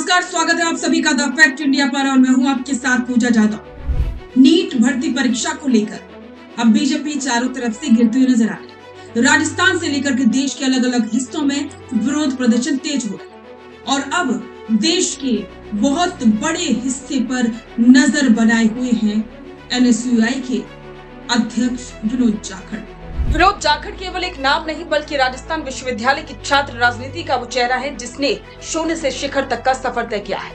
नमस्कार, स्वागत है आप सभी का द फैक्ट इंडिया पर और मैं हूं आपके साथ पूजा जादव। नीट भर्ती परीक्षा को लेकर अब बीजेपी चारों तरफ से गिरती हुई नजर आ रही है। राजस्थान से लेकर के देश के अलग अलग हिस्सों में विरोध प्रदर्शन तेज हो रहे हैं और अब देश के बहुत बड़े हिस्से पर नजर बनाए हुए हैं एनएसयूआई के अध्यक्ष विनोद जाखड़। विनोद जाखड़ केवल एक नाम नहीं बल्कि राजस्थान विश्वविद्यालय की छात्र राजनीति का वो चेहरा है जिसने शून्य से शिखर तक का सफर तय किया है।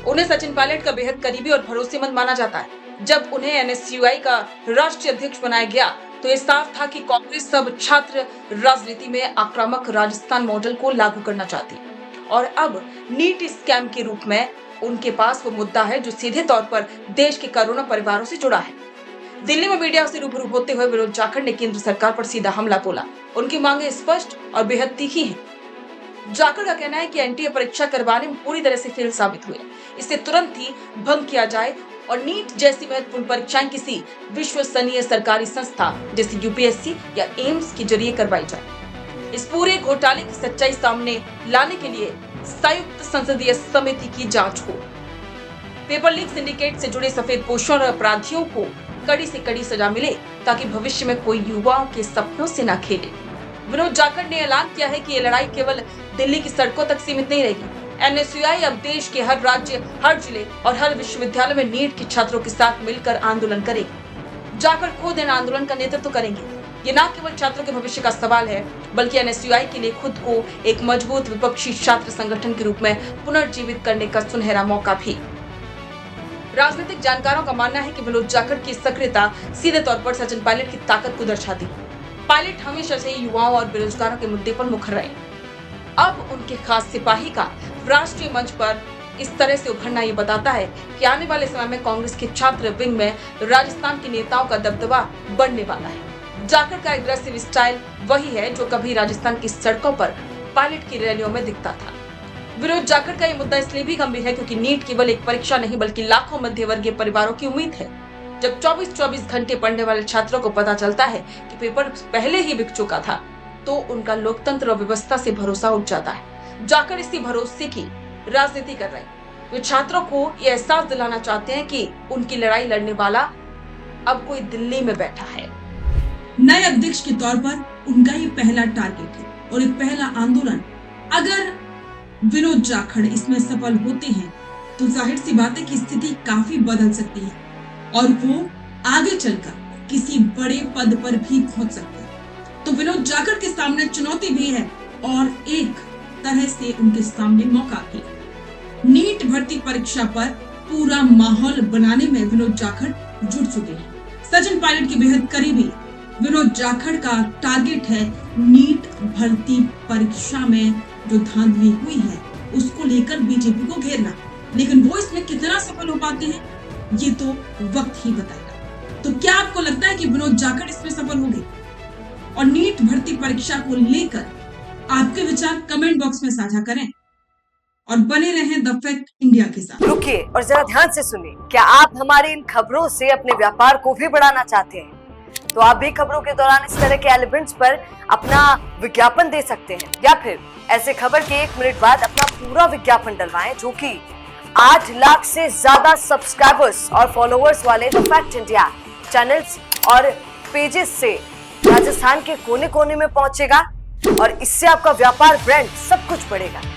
उन्हें सचिन पायलट का बेहद करीबी और भरोसेमंद माना जाता है। जब उन्हें एनएसयूआई का राष्ट्रीय अध्यक्ष बनाया गया तो ये साफ था कि कांग्रेस सब छात्र राजनीति में आक्रामक राजस्थान मॉडल को लागू करना चाहती और अब नीट स्कैम के रूप में उनके पास वो मुद्दा है जो सीधे तौर पर देश के करोड़ों परिवारों से जुड़ा है। दिल्ली में मीडिया से रूबरू होते हुए विनोद जाखड़ ने केंद्र सरकार पर सीधा हमला बोला। उनकी मांगे स्पष्ट और बेहद तीखी हैं। जाखड़ का कहना है कि एनटीए परीक्षा करवाने में पूरी तरह से फेल साबित हुए, इसे तुरंत ही भंग किया जाए और नीट जैसी महत्वपूर्ण परीक्षाएं किसी विश्वसनीय सरकारी संस्था जैसे यूपीएससी या एम्स के जरिए करवाई जाए। इस पूरे घोटाले की सच्चाई सामने लाने के लिए संयुक्त संसदीय समिति की जांच हो। पेपर लीक सिंडिकेट से जुड़े सफेदपोशों और अपराधियों को कड़ी से कड़ी सजा मिले ताकि भविष्य में कोई युवाओं के सपनों से न खेले। विनोद जाखड़ ने ऐलान किया है कि ये लड़ाई केवल दिल्ली की सड़कों तक सीमित नहीं रहेगी। एनएसयूआई अब देश के हर राज्य, हर जिले और हर विश्वविद्यालय में नीट के छात्रों के साथ मिलकर आंदोलन करेगी। जाखड़ खुद इन आंदोलन का नेतृत्व करेंगे। ये न केवल छात्रों के भविष्य का सवाल है बल्कि एनएसयूआई के लिए खुद को एक मजबूत विपक्षी छात्र संगठन के रूप में पुनर्जीवित करने का सुनहरा मौका भी। राजनीतिक जानकारों का मानना है कि विनोद जाखड़ की सक्रियता सीधे तौर पर सचिन पायलट की ताकत को दर्शाती है। पायलट हमेशा से युवाओं और बेरोजगारों के मुद्दे पर मुखर रहे। अब उनके खास सिपाही का राष्ट्रीय मंच पर इस तरह से उभरना ये बताता है कि आने वाले समय में कांग्रेस के छात्र विंग में राजस्थान के नेताओं का दबदबा बढ़ने वाला है। जाखड़ का एग्रेसिव स्टाइल वही है जो कभी राजस्थान की सड़कों पर पायलट की रैलियों में दिखता था। विनोद जाखड़ का ये मुद्दा इसलिए भी गंभीर है क्योंकि नीट केवल एक परीक्षा नहीं बल्कि लाखों मध्यवर्गीय परिवारों की उम्मीद है। जब 24-24 घंटे पढ़ने वाले छात्रों को पता चलता है कि पेपर पहले ही बिक चुका था तो उनका लोकतंत्र और व्यवस्था से भरोसा उठ जाता है। जाखड़ इसी भरोसे की राजनीति कर रहे हैं। वे छात्रों को ये एहसास दिलाना चाहते हैं कि उनकी लड़ाई लड़ने वाला अब कोई दिल्ली में बैठा है। नए अध्यक्ष के तौर पर उनका ये पहला टारगेट है और एक पहला आंदोलन। अगर विनोद जाखड़ इसमें सफल होते हैं तो जाहिर सी बात है कि स्थिति काफी बदल सकती है और वो आगे चलकर किसी बड़े पद पर भी पहुंच सकते हैं। तो विनोद जाखड़ के सामने चुनौती भी है और एक तरह से उनके सामने मौका भी है। नीट भर्ती परीक्षा पर पूरा माहौल बनाने में विनोद जाखड़ जुट चुके हैं। सचिन पायलट के बेहद करीबी विनोद जाखड़ का टारगेट है नीट भर्ती परीक्षा में जो धांधली हुई है उसको लेकर बीजेपी को घेरना, लेकिन वो इसमें कितना सफल हो पाते हैं ये तो वक्त ही बताएगा। तो क्या आपको लगता है कि विनोद जाखड़ इसमें सफल होंगे? और नीट भर्ती परीक्षा को लेकर आपके विचार कमेंट बॉक्स में साझा करें और बने रहें द फैक्ट इंडिया के साथ। रुकिए और जरा ध्यान से सुनिए। क्या आप हमारी इन खबरों से अपने व्यापार को भी बढ़ाना चाहते हैं? तो आप भी खबरों के दौरान इस तरह के एलिमेंट्स पर अपना विज्ञापन दे सकते हैं या फिर ऐसे खबर के 1 मिनट बाद अपना पूरा विज्ञापन डलवाएं जो कि 8 लाख से ज्यादा सब्सक्राइबर्स और फॉलोअर्स वाले द फैक्ट इंडिया चैनल्स और पेजेस से राजस्थान के कोने कोने में पहुंचेगा और इससे आपका व्यापार, ब्रांड सब कुछ बढ़ेगा।